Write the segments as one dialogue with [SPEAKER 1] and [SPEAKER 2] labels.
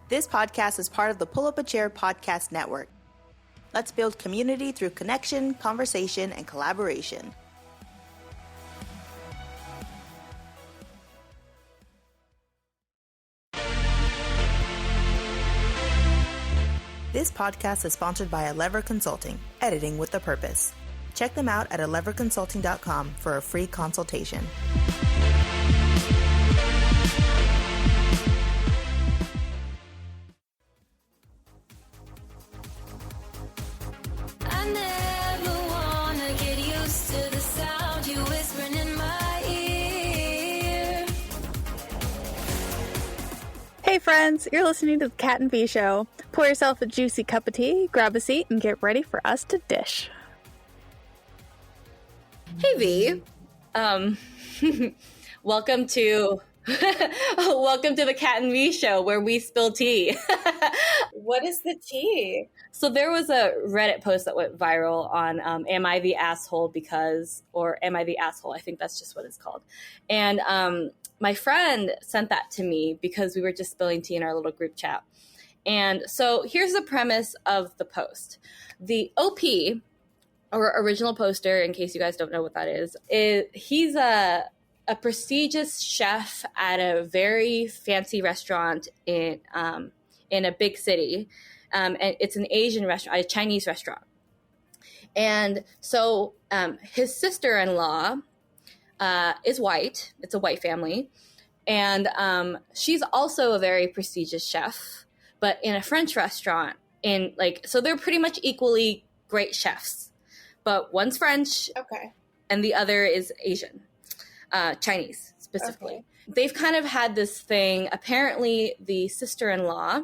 [SPEAKER 1] This podcast is part of the Pull Up a Chair podcast network. Let's build community through connection, conversation, and collaboration. This podcast is sponsored by Lever Consulting, editing with a purpose. Check them out at leverconsulting.com for a free consultation.
[SPEAKER 2] I never wanna get used to the sound you whispering in my ear.
[SPEAKER 3] Hey friends, you're listening to the Cat and V Show. Pour yourself a juicy cup of tea, grab a seat, and get ready for us to dish.
[SPEAKER 4] Hey V, welcome to the Cat and V Show where we spill tea.
[SPEAKER 5] What is the tea?
[SPEAKER 4] So there was a Reddit post that went viral on am I the asshole because, or am I the asshole? I think that's just what it's called. And my friend sent that to me because we were just spilling tea in our little group chat. And so here's the premise of the post. The OP, or original poster, in case you guys don't know what that is he's a prestigious chef at a very fancy restaurant in a big city. And it's an Asian restaurant, a Chinese restaurant. And so his sister-in-law is white. It's a white family. And she's also a very prestigious chef, but in a French restaurant. So they're pretty much equally great chefs. But one's French,
[SPEAKER 5] Okay.
[SPEAKER 4] and the other is Asian, Chinese specifically.
[SPEAKER 5] Okay.
[SPEAKER 4] They've kind of had this thing. Apparently, the sister-in-law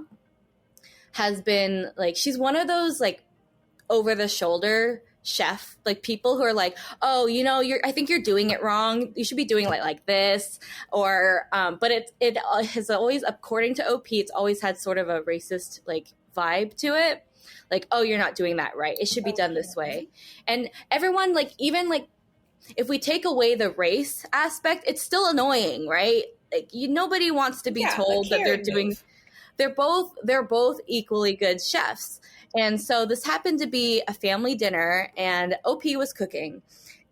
[SPEAKER 4] has been she's one of those over-the-shoulder chef, people who are like, oh, I think you're doing it wrong. You should be doing like this, or but it has always, according to OP, it's always had sort of a racist vibe to it. Oh, you're not doing that right. It should be done this way. And everyone, even if we take away the race aspect, it's still annoying, right? Nobody wants to be told that they're doing. They're both equally good chefs. And so this happened to be a family dinner, and OP was cooking,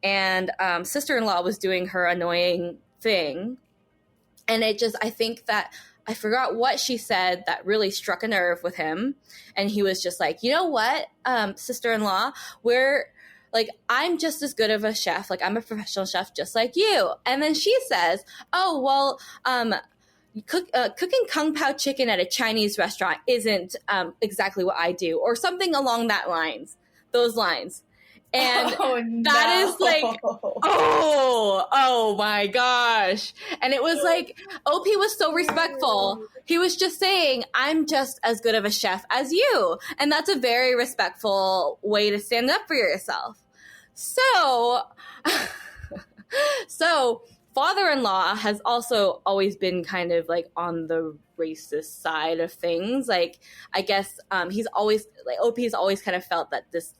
[SPEAKER 4] and sister-in-law was doing her annoying thing. And I think that I forgot what she said that really struck a nerve with him. And he was just like, you know what, sister-in-law, I'm just as good of a chef. I'm a professional chef just like you. And then she says, oh, well, cooking Kung Pao chicken at a Chinese restaurant isn't exactly what I do, or something along those lines. And that is oh my gosh. And it was OP was so respectful. He was just saying, I'm just as good of a chef as you. And that's a very respectful way to stand up for yourself. So father-in-law has also always been kind of on the racist side of things. I guess he's always OP's always kind of felt that this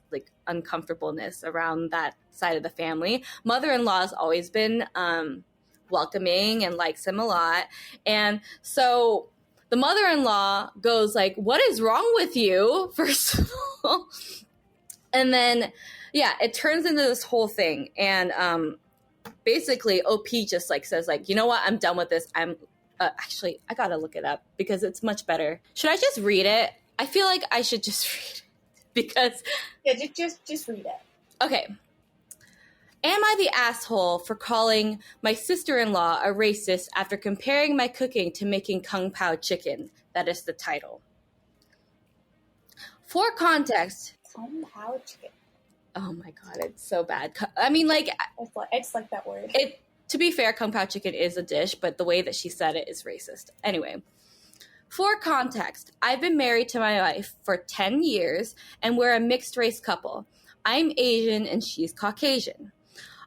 [SPEAKER 4] uncomfortableness around that side of the family. Mother-in-law has always been welcoming and likes him a lot. And so the mother-in-law goes what is wrong with you, first of all? And then, it turns into this whole thing. And basically OP just says you know what, I'm done with this. I'm actually, I gotta look it up because it's much better. Should I just read it? I feel like I should just read it because
[SPEAKER 5] just read it.
[SPEAKER 4] Okay. Am I the asshole for calling my sister-in-law a racist after comparing my cooking to making Kung Pao chicken? That is the title. For context.
[SPEAKER 5] Kung Pao chicken.
[SPEAKER 4] Oh my God, it's so bad. I mean,
[SPEAKER 5] I just like that word.
[SPEAKER 4] To be fair, Kung Pao chicken is a dish, but the way that she said it is racist. Anyway, for context, I've been married to my wife for 10 years, and we're a mixed race couple. I'm Asian and she's Caucasian.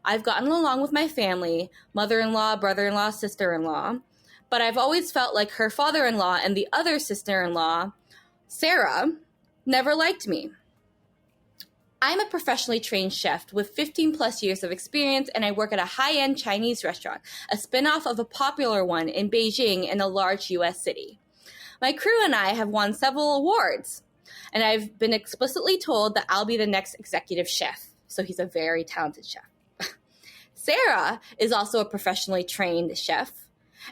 [SPEAKER 4] I've gotten along with my family, mother-in-law, brother-in-law, sister-in-law, but I've always felt like her father-in-law and the other sister-in-law, Sarah, never liked me. I'm a professionally trained chef with 15 plus years of experience, and I work at a high-end Chinese restaurant, a spinoff of a popular one in Beijing in a large U.S. city. My crew and I have won several awards, and I've been explicitly told that I'll be the next executive chef. So he's a very talented chef. Sarah is also a professionally trained chef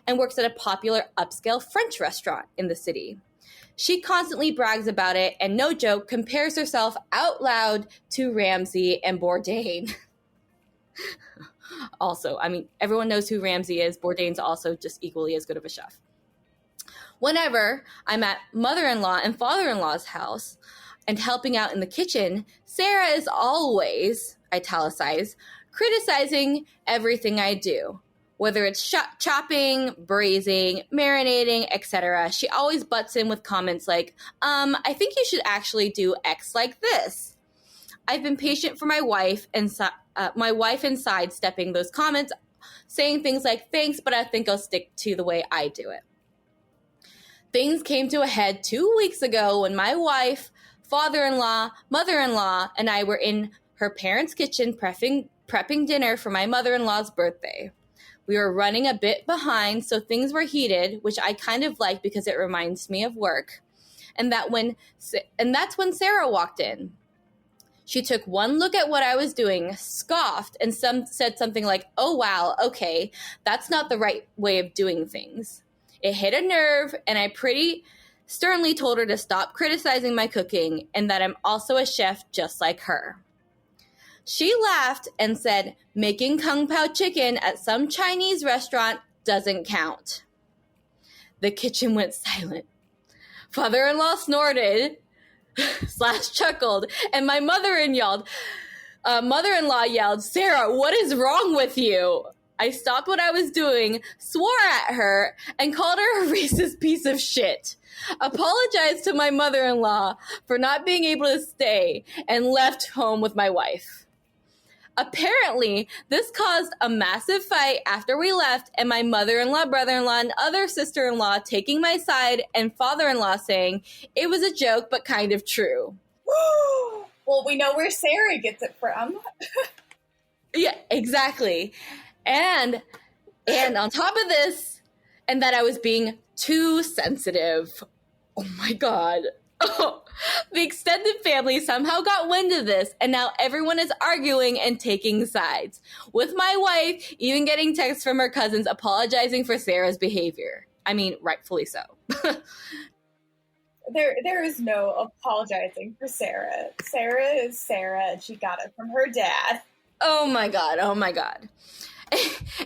[SPEAKER 4] and works at a popular upscale French restaurant in the city. She constantly brags about it and, no joke, compares herself out loud to Ramsay and Bourdain. Also, I mean, everyone knows who Ramsay is. Bourdain's also just equally as good of a chef. Whenever I'm at mother-in-law and father-in-law's house and helping out in the kitchen, Sarah is always, italicized, criticizing everything I do. Whether it's chopping, braising, marinating, etc., she always butts in with comments like, I think you should actually do X like this. I've been patient for my wife and sidestepping those comments, saying things like, thanks, but I think I'll stick to the way I do it. Things came to a head 2 weeks ago when my wife, father-in-law, mother-in-law, and I were in her parents' kitchen prepping dinner for my mother-in-law's birthday. We were running a bit behind, so things were heated, which I kind of like because it reminds me of work. And that's when Sarah walked in. She took one look at what I was doing, scoffed, and said something like, oh, wow, okay, that's not the right way of doing things. It hit a nerve, and I pretty sternly told her to stop criticizing my cooking and that I'm also a chef just like her. She laughed and said, making Kung Pao chicken at some Chinese restaurant doesn't count. The kitchen went silent. Father-in-law snorted / chuckled, and my mother-in-law yelled, Sarah, what is wrong with you? I stopped what I was doing, swore at her, and called her a racist piece of shit. Apologized to my mother-in-law for not being able to stay, and left home with my wife. Apparently, this caused a massive fight after we left, and my mother-in-law, brother-in-law, and other sister-in-law taking my side, and father-in-law saying it was a joke but kind of true.
[SPEAKER 5] Well, we know where Sarah gets it from.
[SPEAKER 4] Yeah, exactly. And on top of this, and that I was being too sensitive. Oh my God. Oh, the extended family somehow got wind of this, and now everyone is arguing and taking sides. With my wife even getting texts from her cousins apologizing for Sarah's behavior. I mean, rightfully so.
[SPEAKER 5] There is no apologizing for Sarah. Sarah is Sarah, and she got it from her dad.
[SPEAKER 4] Oh my God. Oh my God.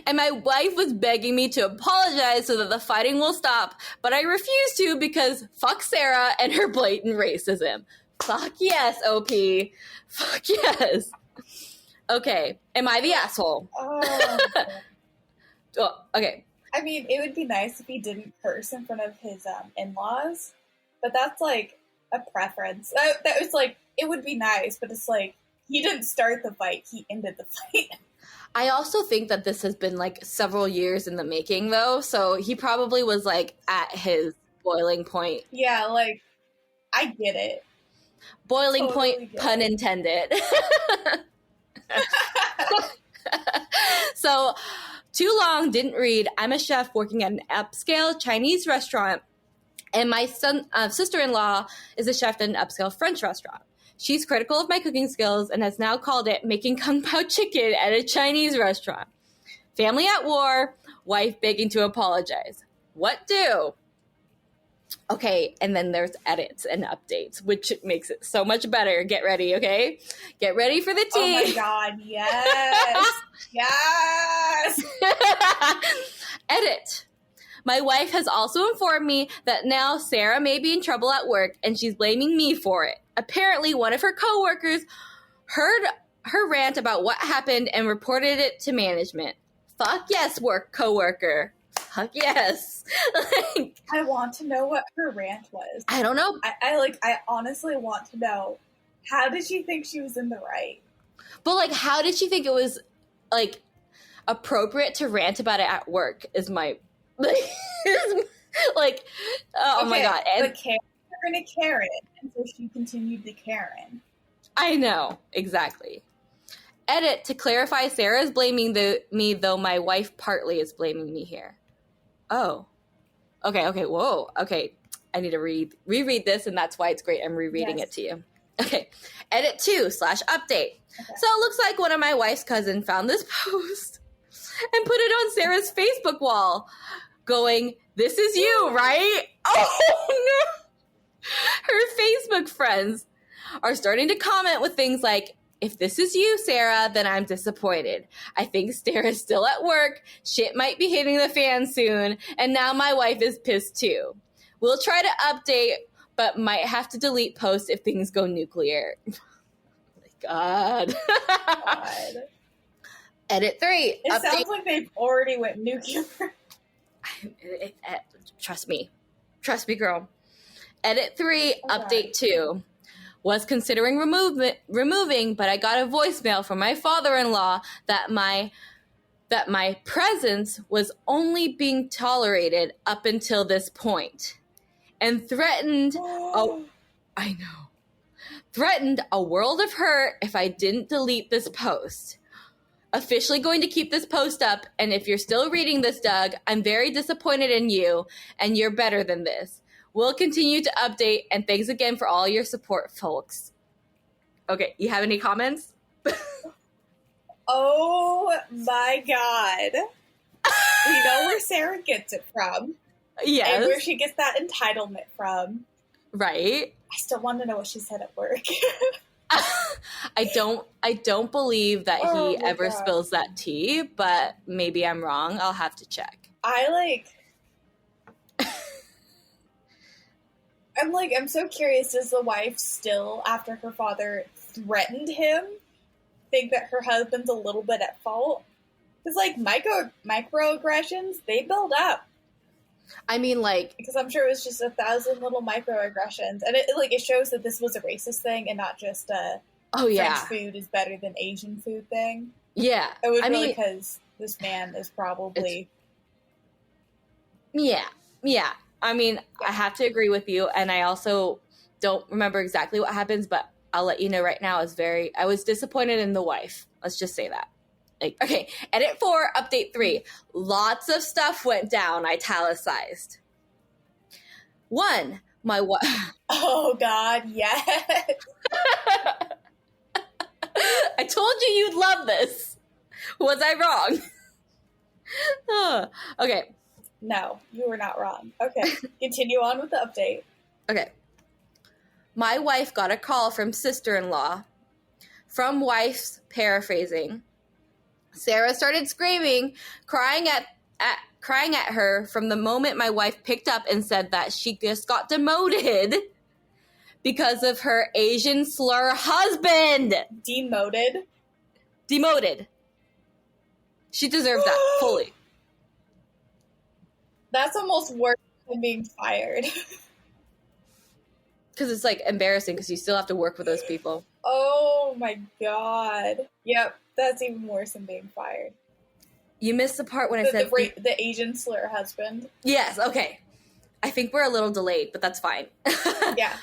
[SPEAKER 4] And my wife was begging me to apologize so that the fighting will stop, but I refused to because fuck Sarah and her blatant racism. Fuck yes, OP. Fuck yes. Okay, am I the asshole?
[SPEAKER 5] Oh.
[SPEAKER 4] Oh, okay.
[SPEAKER 5] I mean, it would be nice if he didn't curse in front of his in-laws, but that's like a preference. That was like, it would be nice, but it's like, he didn't start the fight, he ended the fight.
[SPEAKER 4] I also think that this has been like several years in the making, though. So he probably was like at his boiling point.
[SPEAKER 5] Yeah, like, I get it.
[SPEAKER 4] Boiling
[SPEAKER 5] Totally
[SPEAKER 4] point,
[SPEAKER 5] get
[SPEAKER 4] pun
[SPEAKER 5] it.
[SPEAKER 4] intended. So, too long, didn't read. I'm a chef working at an upscale Chinese restaurant, and my sister-in-law is a chef at an upscale French restaurant. She's critical of my cooking skills and has now called it making Kung Pao chicken at a Chinese restaurant. Family at war, wife begging to apologize. What do? Okay, and then there's edits and updates, which makes it so much better. Get ready, okay? Get ready for the tea.
[SPEAKER 5] Oh my God, yes! Yes!
[SPEAKER 4] Edit. My wife has also informed me that now Sarah may be in trouble at work and she's blaming me for it. Apparently, one of her coworkers heard her rant about what happened and reported it to management. Fuck yes, coworker. Fuck yes. Like,
[SPEAKER 5] I want to know what her rant was.
[SPEAKER 4] I don't know.
[SPEAKER 5] I honestly want to know, how did she think she was in the right?
[SPEAKER 4] But, like, how did she think it was, like, appropriate to rant about it at work is my... like, oh
[SPEAKER 5] Okay,
[SPEAKER 4] my God. And
[SPEAKER 5] but Karen turned to Karen, and so she continued to Karen.
[SPEAKER 4] I know, exactly. Edit, to clarify, Sarah is blaming me, though my wife partly is blaming me here. Oh. Okay, whoa. Okay. I need to reread this, and that's why it's great. I'm rereading it to you. Okay. Edit 2/update. Okay. So it looks like one of my wife's cousins found this post and put it on Sarah's Facebook wall going, "This is you, right?" Oh, no. Her Facebook friends are starting to comment with things like, "If this is you, Sarah, then I'm disappointed. I think Sarah's still at work. Shit might be hitting the fan soon. And now my wife is pissed too. We'll try to update, but might have to delete posts if things go nuclear." Oh my God. Edit 3.
[SPEAKER 5] It sounds like they've already went nuclear.
[SPEAKER 4] Trust me. Trust me, girl. Edit 3, update 2. Was considering removing, but I got a voicemail from my father-in-law that my presence was only being tolerated up until this point, and threatened threatened a world of hurt if I didn't delete this post. Officially going to keep this post up, and if you're still reading this, Doug, I'm very disappointed in you, and you're better than this. We'll continue to update, and thanks again for all your support, folks. Okay, you have any comments?
[SPEAKER 5] Oh my God. We know where Sarah gets it from.
[SPEAKER 4] Yes.
[SPEAKER 5] And where she gets that entitlement from.
[SPEAKER 4] Right.
[SPEAKER 5] I still want to know what she said at work.
[SPEAKER 4] I don't believe that he ever spills that tea, but maybe I'm wrong. I'll have to check.
[SPEAKER 5] I'm so curious, does the wife still, after her father threatened him, think that her husband's a little bit at fault? Because, microaggressions, they build up.
[SPEAKER 4] I mean,
[SPEAKER 5] because I'm sure it was just 1,000 little microaggressions. And it shows that this was a racist thing and not just a French food is better than Asian food thing.
[SPEAKER 4] Yeah.
[SPEAKER 5] It was really because this man is probably...
[SPEAKER 4] Yeah. I mean, I have to agree with you, and I also don't remember exactly what happens, but I'll let you know right now. I was disappointed in the wife. Let's just say that. Okay, edit 4, update 3. Lots of stuff went down, italicized. 1, my wife.
[SPEAKER 5] Oh, God, yes.
[SPEAKER 4] I told you you'd love this. Was I wrong? Okay.
[SPEAKER 5] No, you were not wrong. Okay, continue on with the update.
[SPEAKER 4] Okay. My wife got a call from sister-in-law. From wife's paraphrasing. Sarah started screaming, crying at her from the moment my wife picked up and said that she just got demoted because of her Asian slur husband.
[SPEAKER 5] Demoted?
[SPEAKER 4] Demoted. She deserved that fully.
[SPEAKER 5] That's almost worse than being fired.
[SPEAKER 4] Because it's embarrassing because you still have to work with those people.
[SPEAKER 5] Oh my God. Yep, that's even worse than being fired.
[SPEAKER 4] You missed the part when I said...
[SPEAKER 5] The Asian slur husband.
[SPEAKER 4] Yes, okay. I think we're a little delayed, but that's fine.
[SPEAKER 5] Yeah.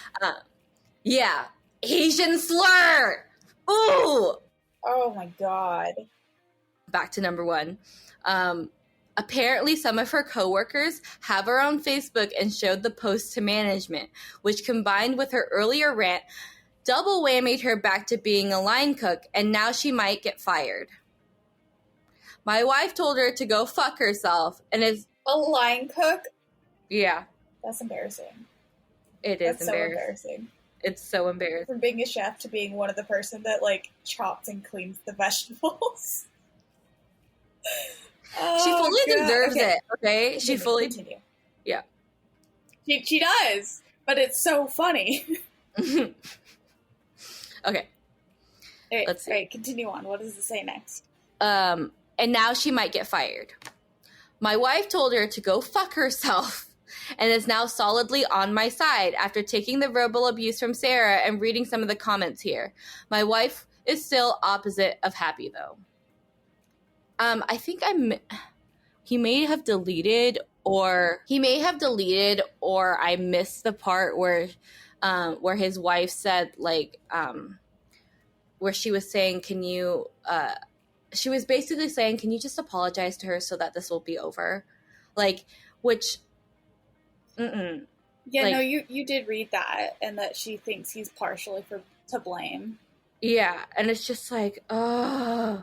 [SPEAKER 4] Yeah. Asian slur! Ooh!
[SPEAKER 5] Oh my God.
[SPEAKER 4] Back to number 1. Apparently, some of her coworkers have her on Facebook and showed the post to management, which combined with her earlier rant, double whammied her back to being a line cook, and now she might get fired. My wife told her to go fuck herself, and is...
[SPEAKER 5] A line cook?
[SPEAKER 4] Yeah.
[SPEAKER 5] That's embarrassing.
[SPEAKER 4] It is
[SPEAKER 5] That's so embarrassing.
[SPEAKER 4] It's so embarrassing.
[SPEAKER 5] From being a chef to being one of the person that, chops and cleans the vegetables.
[SPEAKER 4] She fully deserves it, okay? She fully...
[SPEAKER 5] Continue.
[SPEAKER 4] Yeah.
[SPEAKER 5] She does, but it's so funny.
[SPEAKER 4] Okay.
[SPEAKER 5] Let's see. All right, continue on. What does it say next?
[SPEAKER 4] And now she might get fired. My wife told her to go fuck herself and is now solidly on my side after taking the verbal abuse from Sarah and reading some of the comments here. My wife is still opposite of happy, though. I think he may have deleted or I missed the part where his wife said where she was saying, she was basically saying, can you just apologize to her so that this will be over?
[SPEAKER 5] Yeah,
[SPEAKER 4] like,
[SPEAKER 5] no, you did read that, and that she thinks he's partially to blame.
[SPEAKER 4] Yeah, and it's just like, I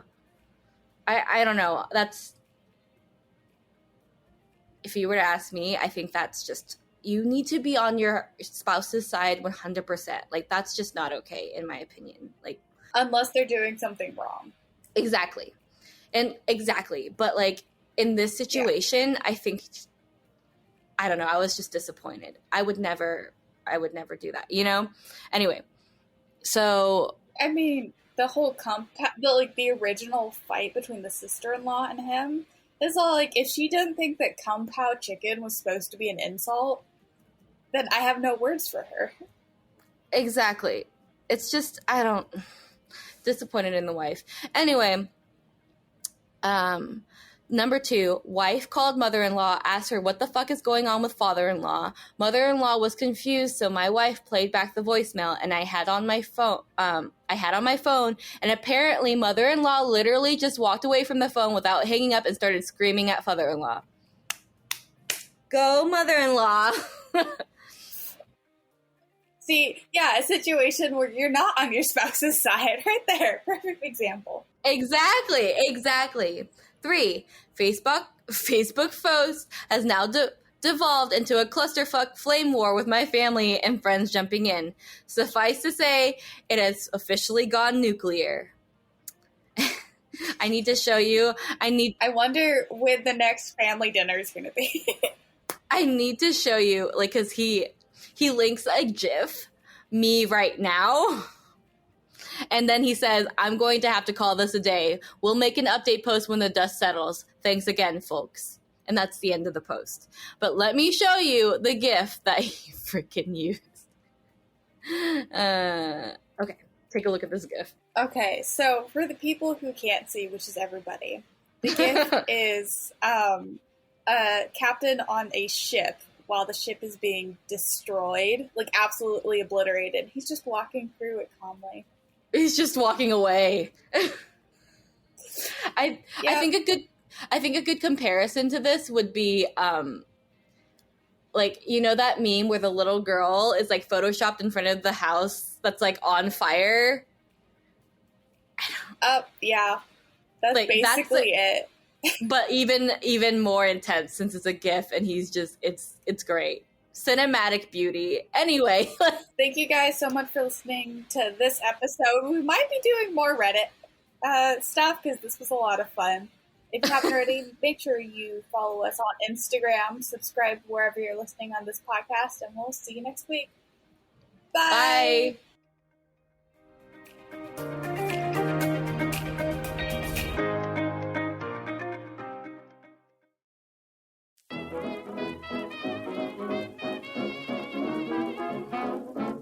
[SPEAKER 4] don't know. That's, if you were to ask me, I think that's just, you need to be on your spouse's side 100%. Like, that's just not okay, in my opinion. Like,
[SPEAKER 5] unless they're doing something wrong.
[SPEAKER 4] Exactly. But, like, in this situation, I think, I don't know, I was just disappointed. I would never do that, you know? Anyway, so...
[SPEAKER 5] I mean, the whole the original fight between the sister-in-law and him is all, like, if she didn't think that Kung Pao chicken was supposed to be an insult, then I have no words for her.
[SPEAKER 4] Exactly. It's just, disappointed in the wife. Anyway, number 2, wife called mother-in-law, asked her what the fuck is going on with father-in-law. Mother-in-law was confused, so my wife played back the voicemail, and I had on my phone, and apparently mother-in-law literally just walked away from the phone without hanging up and started screaming at father-in-law. Go, mother-in-law.
[SPEAKER 5] See, yeah, a situation where you're not on your spouse's side, right there. Perfect example.
[SPEAKER 4] Exactly. 3, Facebook post has now devolved into a clusterfuck flame war with my family and friends jumping in. Suffice to say, it has officially gone nuclear. I need to show you. I
[SPEAKER 5] wonder when the next family dinner is going to be.
[SPEAKER 4] I need to show you, like, because he links a GIF, me right now. And then he says, I'm going to have to call this a day. We'll make an update post when the dust settles. Thanks again, folks. And that's the end of the post. But let me show you the GIF that he freaking used. Okay, take a look at this GIF.
[SPEAKER 5] Okay, so for the people who can't see, which is everybody, the GIF is a captain on a ship while the ship is being destroyed, like absolutely obliterated. He's just walking through it calmly.
[SPEAKER 4] He's just walking away. I think a good comparison to this would be like, you know that meme where the little girl is like photoshopped in front of the house that's like on fire?
[SPEAKER 5] Yeah. That's like, basically it.
[SPEAKER 4] But even more intense since it's a GIF and he's just it's great. Cinematic beauty. Anyway.
[SPEAKER 5] Thank you guys so much for listening to this episode. We might be doing more Reddit stuff because this was a lot of fun. If you haven't already, make sure you follow us on Instagram, subscribe wherever you're listening on this podcast, and we'll see you next week. Bye.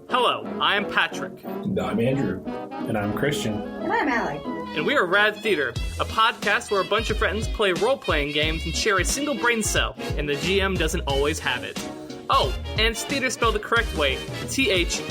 [SPEAKER 6] Hello, I am Patrick.
[SPEAKER 7] And I'm Andrew. And I'm Christian.
[SPEAKER 8] And I'm Alec.
[SPEAKER 6] And we are Rad Theater, a podcast where a bunch of friends play role-playing games and share a single brain cell, and the GM doesn't always have it. Oh, and it's theater spelled the correct way, Theatre.